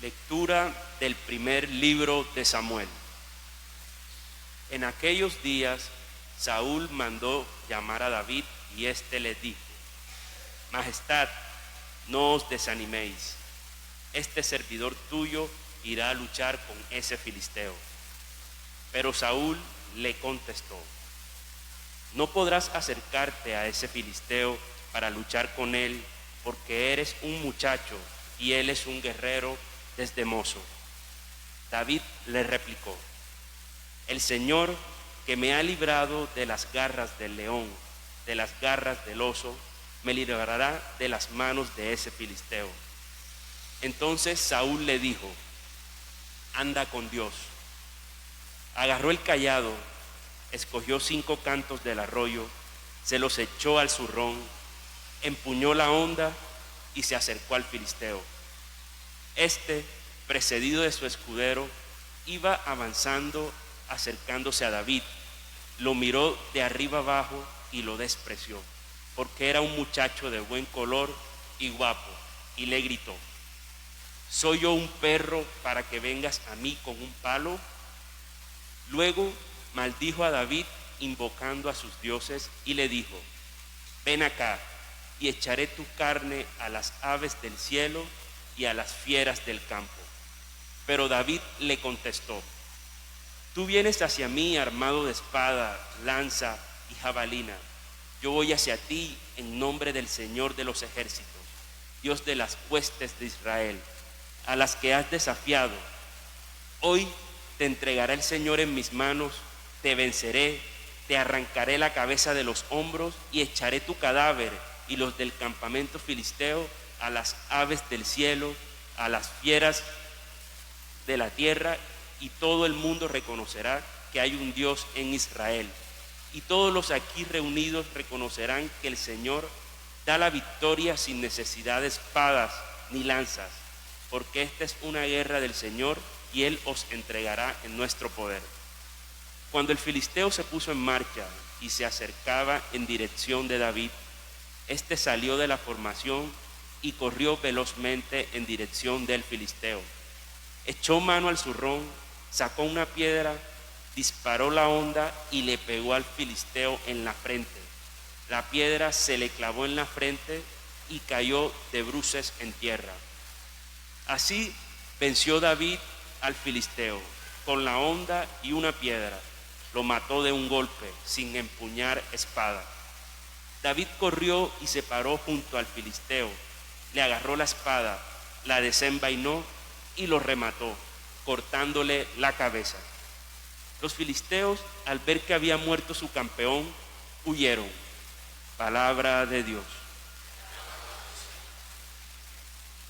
Lectura del primer libro de Samuel. En aquellos días Saúl mandó llamar a David y éste le dijo: Majestad, no os desaniméis, este servidor tuyo irá a luchar con ese filisteo. Pero Saúl le contestó: No podrás acercarte a ese filisteo para luchar con él, porque eres un muchacho y él es un guerrero desde mozo. David le replicó: El Señor, que me ha librado de las garras del león, de las garras del oso, me librará de las manos de ese filisteo. Entonces Saúl le dijo: Anda con Dios. Agarró el cayado, escogió 5 cantos del arroyo, se los echó al zurrón, empuñó la honda y se acercó al filisteo. Este, precedido de su escudero, iba avanzando, acercándose a David. Lo miró de arriba abajo y lo despreció, porque era un muchacho de buen color y guapo, y le gritó: ¿Soy yo un perro para que vengas a mí con un palo? Luego maldijo a David invocando a sus dioses y le dijo: Ven acá y echaré tu carne a las aves del cielo y a las fieras del campo. Pero David le contestó: Tú vienes hacia mí armado de espada, lanza y jabalina. Yo voy hacia ti en nombre del Señor de los ejércitos, Dios de las huestes de Israel, a las que has desafiado. Hoy te entregará el Señor en mis manos, te venceré, te arrancaré la cabeza de los hombros y echaré tu cadáver y los del campamento filisteo a las aves del cielo, a las fieras de la tierra, y todo el mundo reconocerá que hay un Dios en Israel. Y todos los aquí reunidos reconocerán que el Señor da la victoria sin necesidad de espadas ni lanzas, porque esta es una guerra del Señor y Él os entregará en nuestro poder. Cuando el filisteo se puso en marcha y se acercaba en dirección de David, este salió de la formación y corrió velozmente en dirección del filisteo. Echó mano al zurrón, sacó una piedra, disparó la honda y le pegó al filisteo en la frente. La piedra se le clavó en la frente y cayó de bruces en tierra. Así venció David al filisteo con la honda y una piedra. Lo mató de un golpe, sin empuñar espada. David corrió y se paró junto al filisteo, le agarró la espada, la desenvainó y lo remató, cortándole la cabeza. Los filisteos, al ver que había muerto su campeón, huyeron. Palabra de Dios.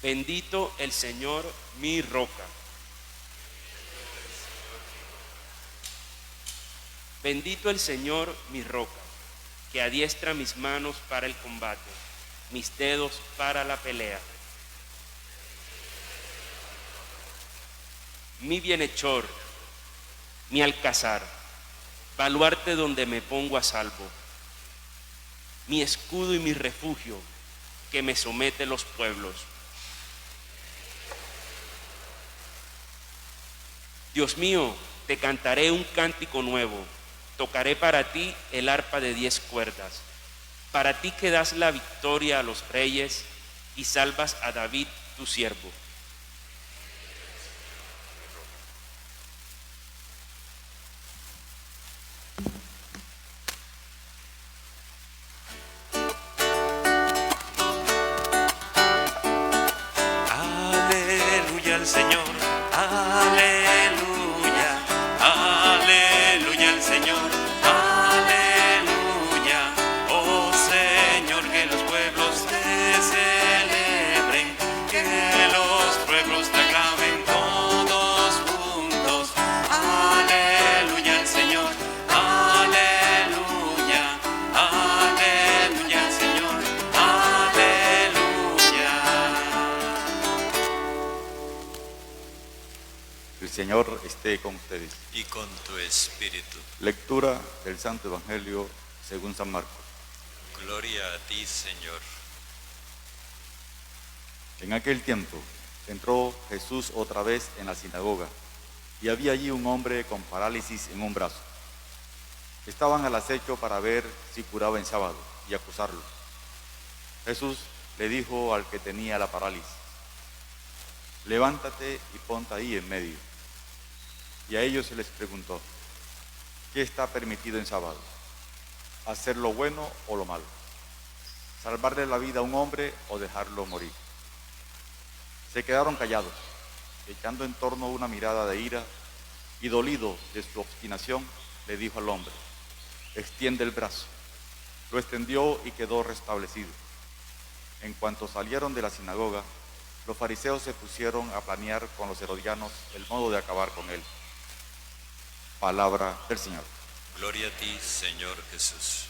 Bendito el Señor, mi roca. Bendito el Señor, mi roca, que adiestra mis manos para el combate, mis dedos para la pelea. Mi bienhechor, mi alcázar, baluarte donde me pongo a salvo, mi escudo y mi refugio, que me somete los pueblos. Dios mío, te cantaré un cántico nuevo, tocaré para ti el arpa de 10 cuerdas, para ti que das la victoria a los reyes y salvas a David tu siervo. Aleluya al Señor, aleluya, aleluya al Señor, aleluya. Oh Señor, que los pueblos te celebren, que los pueblos te acaben todos juntos. Aleluya al Señor, aleluya, aleluya al Señor, aleluya. El Señor esté con ustedes. Y con tu espíritu. Lectura del Santo Evangelio según San Marcos. Gloria a ti, Señor. En aquel tiempo, Entró Jesús otra vez en la sinagoga, y había allí un hombre con parálisis en un brazo. Estaban al acecho para ver si curaba en sábado y acusarlo. Jesús le dijo al que tenía la parálisis: levántate y ponte ahí en medio. Y a ellos se les preguntó: ¿qué está permitido en sábado? ¿Hacer lo bueno o lo malo? ¿Salvarle la vida a un hombre o dejarlo morir? Se quedaron callados, echando en torno una mirada de ira, y dolido de su obstinación, le dijo al hombre: extiende el brazo. Lo extendió y quedó restablecido. En cuanto salieron de la sinagoga, los fariseos se pusieron a planear con los herodianos el modo de acabar con él. Palabra del Señor. Gloria a ti, Señor Jesús.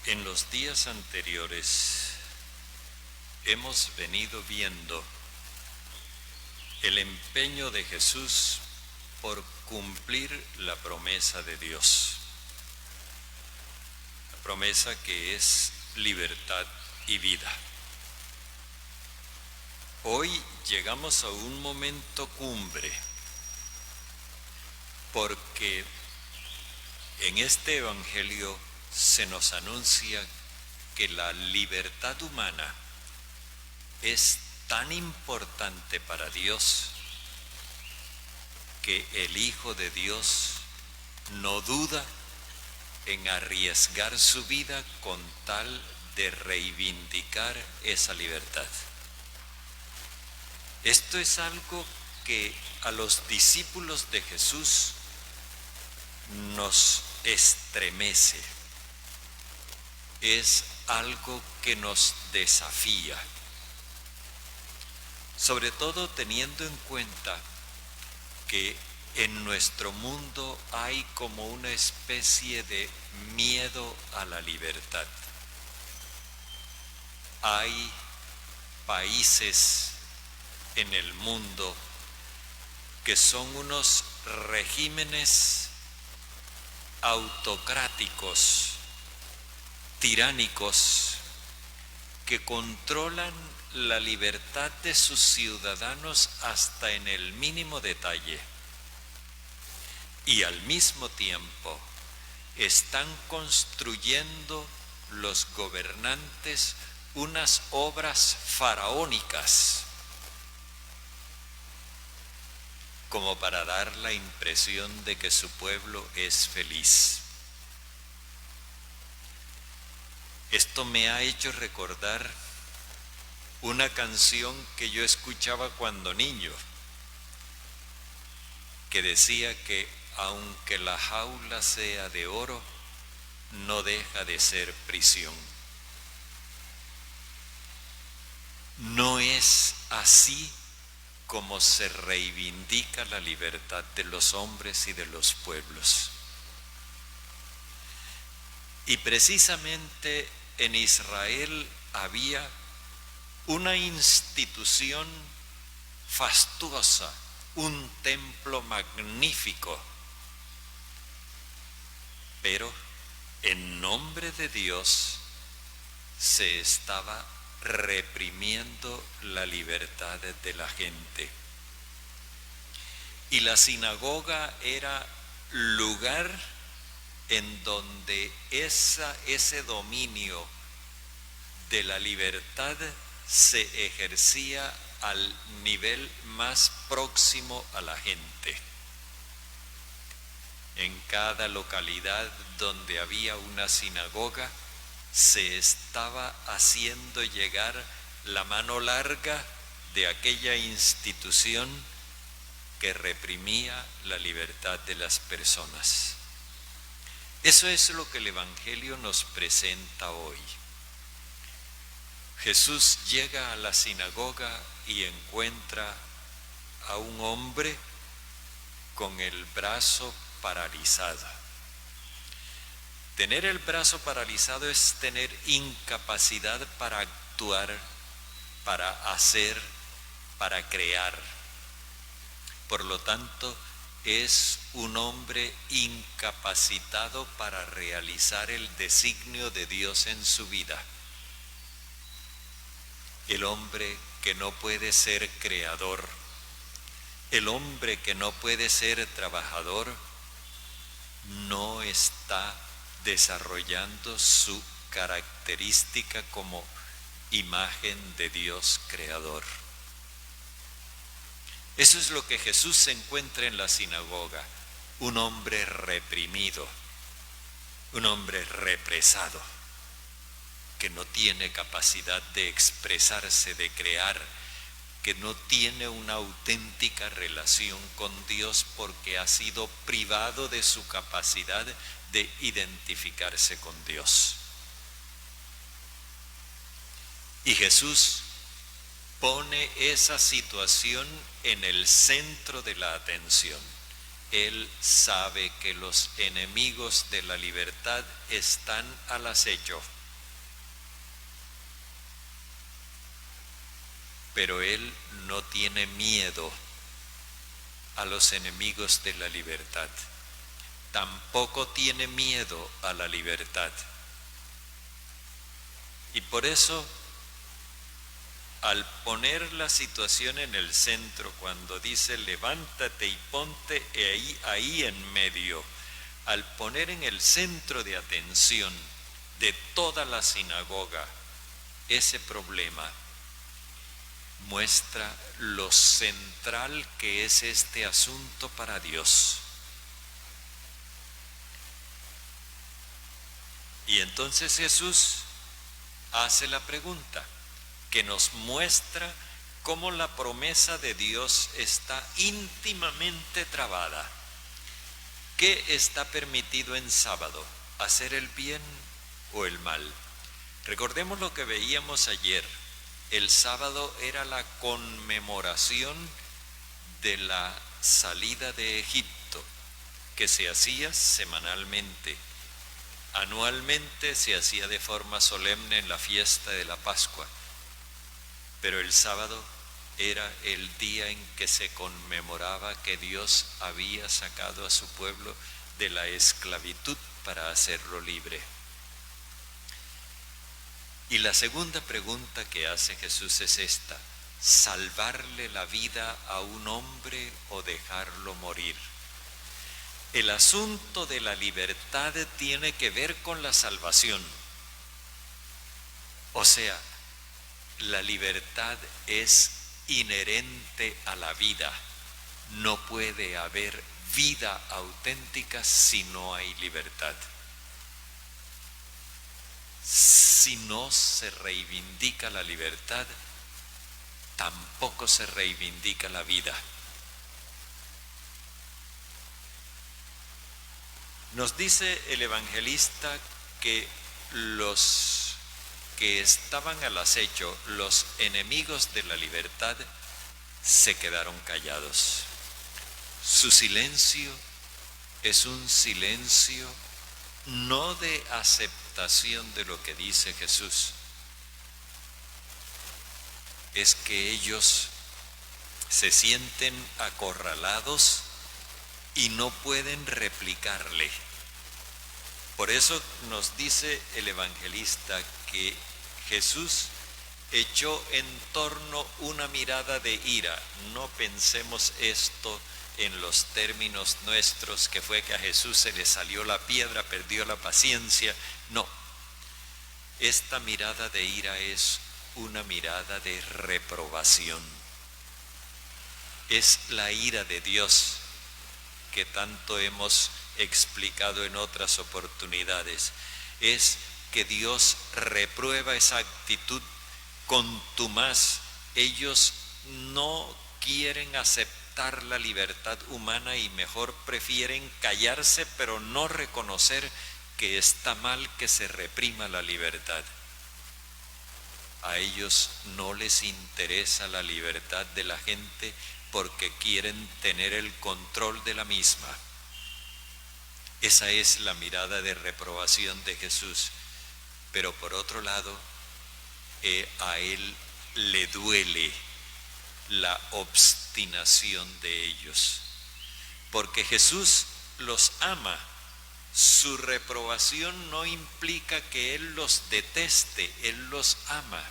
En los días anteriores hemos venido viendo el empeño de Jesús por cumplir la promesa de Dios, la promesa que es libertad y vida. Hoy llegamos a un momento cumbre, porque en este Evangelio se nos anuncia que la libertad humana es tan importante para Dios que el Hijo de Dios no duda en arriesgar su vida con tal de reivindicar esa libertad. Esto es algo que a los discípulos de Jesús nos estremece. Es algo que nos desafía, sobre todo teniendo en cuenta que en nuestro mundo hay como una especie de miedo a la libertad. Hay países en el mundo que son unos regímenes autocráticos, tiránicos, que controlan la libertad de sus ciudadanos hasta en el mínimo detalle, y al mismo tiempo están construyendo los gobernantes unas obras faraónicas como para dar la impresión de que su pueblo es feliz. Esto me ha hecho recordar una canción que yo escuchaba cuando niño, que decía que aunque la jaula sea de oro, no deja de ser prisión. No es así como se reivindica la libertad de los hombres y de los pueblos. Y precisamente en Israel había una institución fastuosa, un templo magnífico, pero en nombre de Dios se estaba reprimiendo la libertad de la gente. Y la sinagoga era lugar en donde ese dominio de la libertad se ejercía al nivel más próximo a la gente. En cada localidad donde había una sinagoga, se estaba haciendo llegar la mano larga de aquella institución que reprimía la libertad de las personas. Eso es lo que el Evangelio nos presenta hoy. Jesús llega a la sinagoga y encuentra a un hombre con el brazo paralizado. Tener el brazo paralizado es tener incapacidad para actuar, para hacer, para crear. Por lo tanto, es un hombre incapacitado para realizar el designio de Dios en su vida. El hombre que no puede ser creador, el hombre que no puede ser trabajador, no está desarrollando su característica como imagen de Dios creador. Eso es lo que Jesús se encuentra en la sinagoga, un hombre reprimido, un hombre represado, que no tiene capacidad de expresarse, de crear, que no tiene una auténtica relación con Dios porque ha sido privado de su capacidad de identificarse con Dios. Y Jesús pone esa situación en el centro de la atención. Él sabe que los enemigos de la libertad están al acecho, pero Él no tiene miedo a los enemigos de la libertad. Tampoco tiene miedo a la libertad. Y por eso, al poner la situación en el centro, cuando dice levántate y ponte ahí en medio, al poner en el centro de atención de toda la sinagoga ese problema, muestra lo central que es este asunto para Dios. Y entonces Jesús hace la pregunta que nos muestra cómo la promesa de Dios está íntimamente trabada. ¿Qué está permitido en sábado? ¿Hacer el bien o el mal? Recordemos lo que veíamos ayer. El sábado era la conmemoración de la salida de Egipto, que se hacía semanalmente. Anualmente se hacía de forma solemne en la fiesta de la Pascua, pero el sábado era el día en que se conmemoraba que Dios había sacado a su pueblo de la esclavitud para hacerlo libre. Y la segunda pregunta que hace Jesús es esta: ¿salvarle la vida a un hombre o dejarlo morir? El asunto de la libertad tiene que ver con la salvación. O sea, la libertad es inherente a la vida. No puede haber vida auténtica si no hay libertad. Si no se reivindica la libertad, tampoco se reivindica la vida. Nos dice el evangelista que los que estaban al acecho, los enemigos de la libertad, se quedaron callados. Su silencio es un silencio no de aceptación de lo que dice Jesús, es que ellos se sienten acorralados y no pueden replicarle. Por eso nos dice el evangelista que Jesús echó en torno una mirada de ira. No pensemos esto en los términos nuestros, que fue que a Jesús se le salió la piedra, perdió la paciencia. No, esta mirada de ira es una mirada de reprobación. Es la ira de Dios que tanto hemos explicado en otras oportunidades. Es que Dios reprueba esa actitud contumaz. Ellos no quieren aceptar la libertad humana y mejor prefieren callarse, pero no reconocer que está mal que se reprima la libertad. A ellos no les interesa la libertad de la gente porque quieren tener el control de la misma. Esa es la mirada de reprobación de Jesús. Pero por otro lado, a él le duele la obstinación de ellos, porque Jesús los ama. Su reprobación no implica que Él los deteste, Él los ama.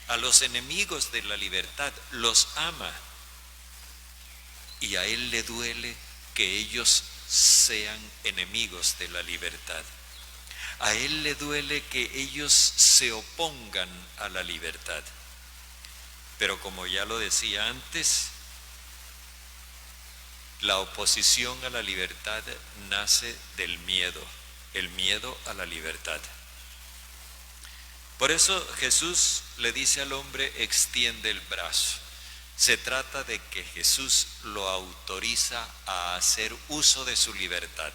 A los enemigos de la libertad los ama, y a Él le duele que ellos sean enemigos de la libertad. A Él le duele que ellos se opongan a la libertad. Pero como ya lo decía antes, la oposición a la libertad nace del miedo, el miedo a la libertad. Por eso Jesús le dice al hombre: extiende el brazo. Se trata de que Jesús lo autoriza a hacer uso de su libertad.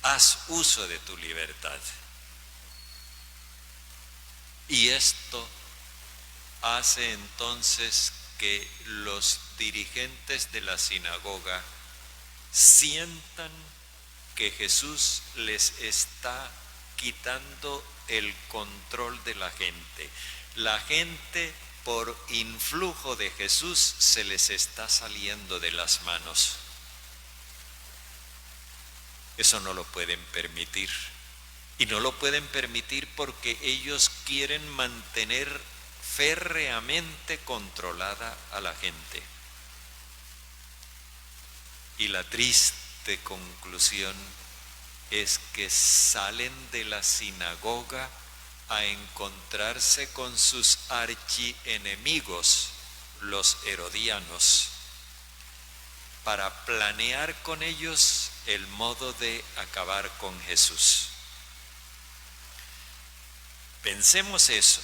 Haz uso de tu libertad. Y esto hace entonces que los dirigentes de la sinagoga sientan que Jesús les está quitando el control de la gente. La gente, por influjo de Jesús, se les está saliendo de las manos. Eso no lo pueden permitir. Y no lo pueden permitir porque ellos quieren mantener férreamente controlada a la gente. Y la triste conclusión es que salen de la sinagoga a encontrarse con sus archienemigos, los herodianos, para planear con ellos el modo de acabar con Jesús. Pensemos eso.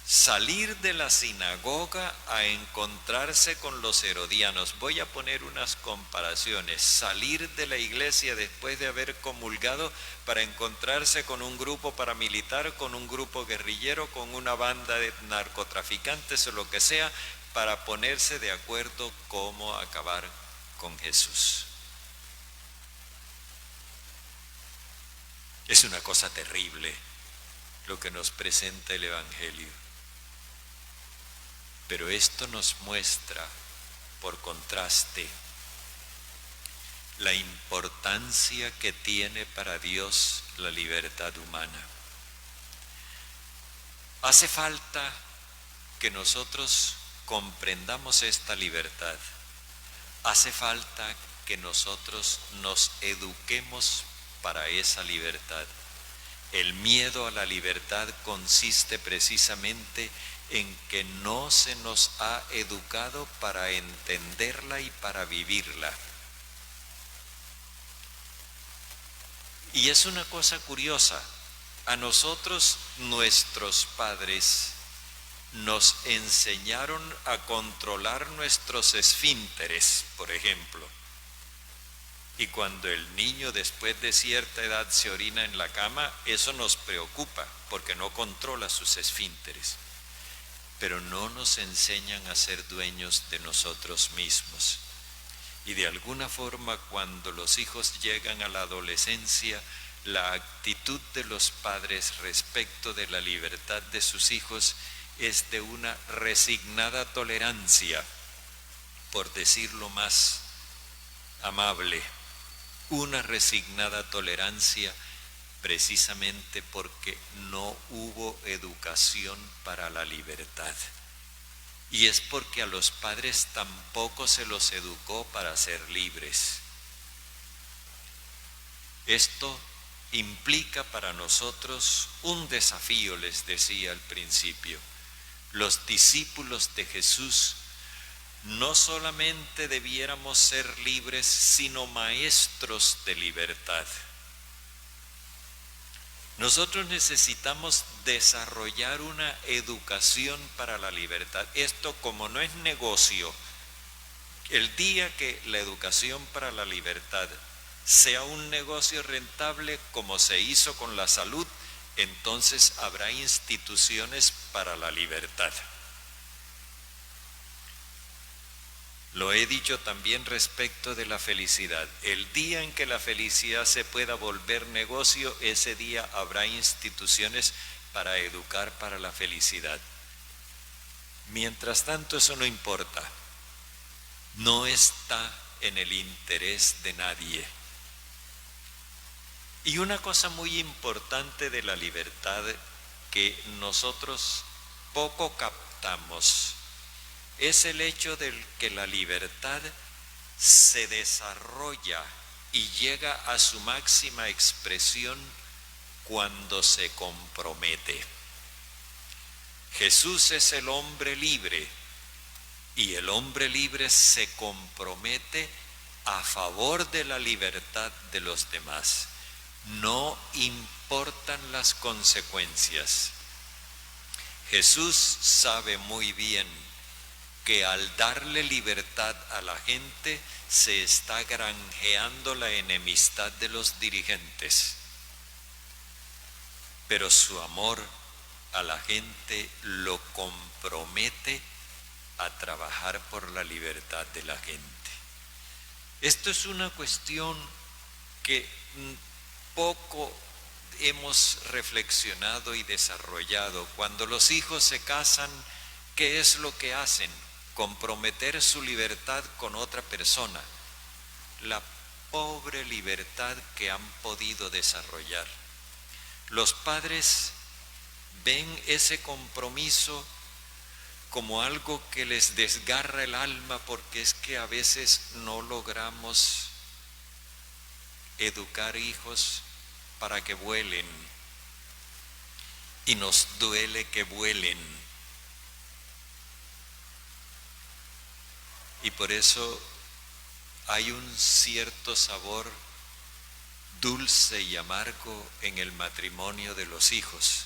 Salir de la sinagoga a encontrarse con los herodianos. Voy a poner unas comparaciones. Salir de la iglesia después de haber comulgado para encontrarse con un grupo paramilitar, con un grupo guerrillero, con una banda de narcotraficantes o lo que sea, para ponerse de acuerdo cómo acabar con Jesús. Es una cosa terrible lo que nos presenta el Evangelio. Pero esto nos muestra, por contraste, la importancia que tiene para Dios la libertad humana. Hace falta que nosotros comprendamos esta libertad. Hace falta que nosotros nos eduquemos para esa libertad. El miedo a la libertad consiste precisamente en que no se nos ha educado para entenderla y para vivirla. Y es una cosa curiosa, a nosotros nuestros padres nos enseñaron a controlar nuestros esfínteres, por ejemplo. Y cuando el niño después de cierta edad se orina en la cama, eso nos preocupa porque no controla sus esfínteres. Pero no nos enseñan a ser dueños de nosotros mismos. Y de alguna forma, cuando los hijos llegan a la adolescencia, la actitud de los padres respecto de la libertad de sus hijos es de una resignada tolerancia, por decirlo más amable, una resignada tolerancia, precisamente porque no hubo educación para la libertad. Y es porque a los padres tampoco se los educó para ser libres. Esto implica para nosotros un desafío, les decía al principio. Los discípulos de Jesús no solamente debiéramos ser libres, sino maestros de libertad. Nosotros necesitamos desarrollar una educación para la libertad. Esto, como no es negocio, el día que la educación para la libertad sea un negocio rentable, como se hizo con la salud, entonces habrá instituciones para la libertad. Lo he dicho también respecto de la felicidad. El día en que la felicidad se pueda volver negocio, ese día habrá instituciones para educar para la felicidad. Mientras tanto, eso no importa. No está en el interés de nadie. Y una cosa muy importante de la libertad que nosotros poco captamos es el hecho de que la libertad se desarrolla y llega a su máxima expresión cuando se compromete. Jesús es el hombre libre y el hombre libre se compromete a favor de la libertad de los demás. No importan las consecuencias. Jesús sabe muy bien que al darle libertad a la gente se está granjeando la enemistad de los dirigentes. Pero su amor a la gente lo compromete a trabajar por la libertad de la gente. Esto es una cuestión que poco hemos reflexionado y desarrollado. Cuando los hijos se casan, ¿qué es lo que hacen? Comprometer su libertad con otra persona. La pobre libertad que han podido desarrollar. Los padres ven ese compromiso como algo que les desgarra el alma, porque es que a veces no logramos educar hijos para que vuelen y nos duele que vuelen. Y por eso hay un cierto sabor dulce y amargo en el matrimonio de los hijos.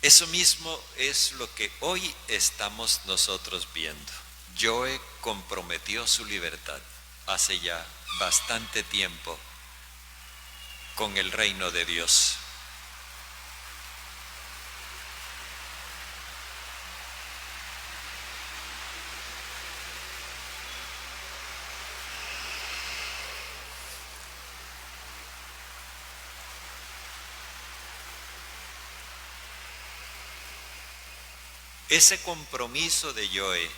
Eso mismo es lo que hoy estamos nosotros viendo. Joe comprometió su libertad hace ya bastante tiempo con el reino de Dios. Ese compromiso de Joe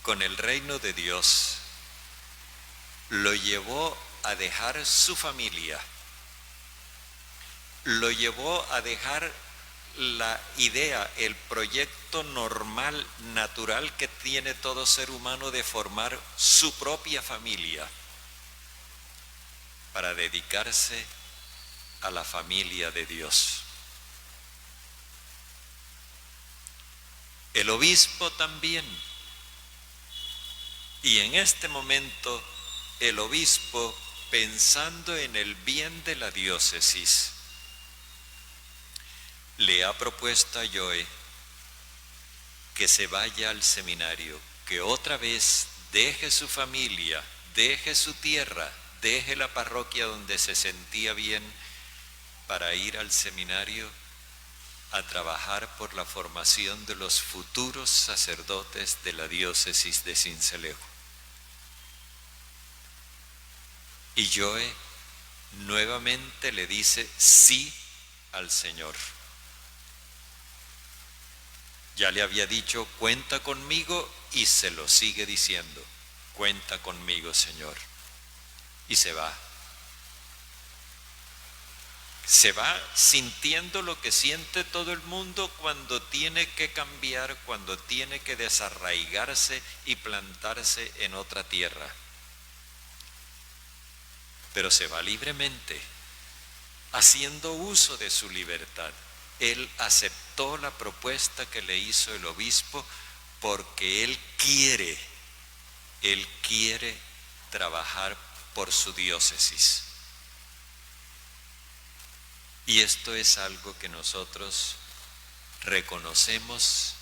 con el reino de Dios lo llevó a dejar su familia, lo llevó a dejar la idea, el proyecto normal, natural que tiene todo ser humano de formar su propia familia para dedicarse a la familia de Dios. El obispo también. Y en este momento el obispo, pensando en el bien de la diócesis, le ha propuesto a Joe que se vaya al seminario, que otra vez deje su familia, deje su tierra, deje la parroquia donde se sentía bien para ir al seminario a trabajar por la formación de los futuros sacerdotes de la diócesis de Sincelejo. Y Joe nuevamente le dice sí al Señor. Ya le había dicho, cuenta conmigo, y se lo sigue diciendo, cuenta conmigo, Señor. Y se va. Se va sintiendo lo que siente todo el mundo cuando tiene que cambiar, cuando tiene que desarraigarse y plantarse en otra tierra. Pero se va libremente, haciendo uso de su libertad. Él aceptó la propuesta que le hizo el obispo porque él quiere trabajar por su diócesis. Y esto es algo que nosotros reconocemos,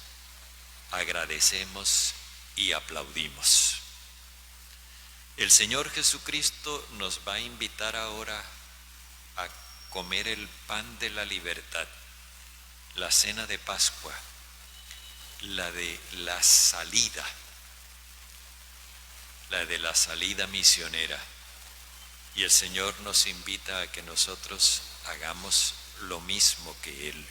agradecemos y aplaudimos. El Señor Jesucristo nos va a invitar ahora a comer el pan de la libertad, la cena de Pascua. la de la salida misionera. Y el Señor nos invita a que nosotros hagamos lo mismo que Él.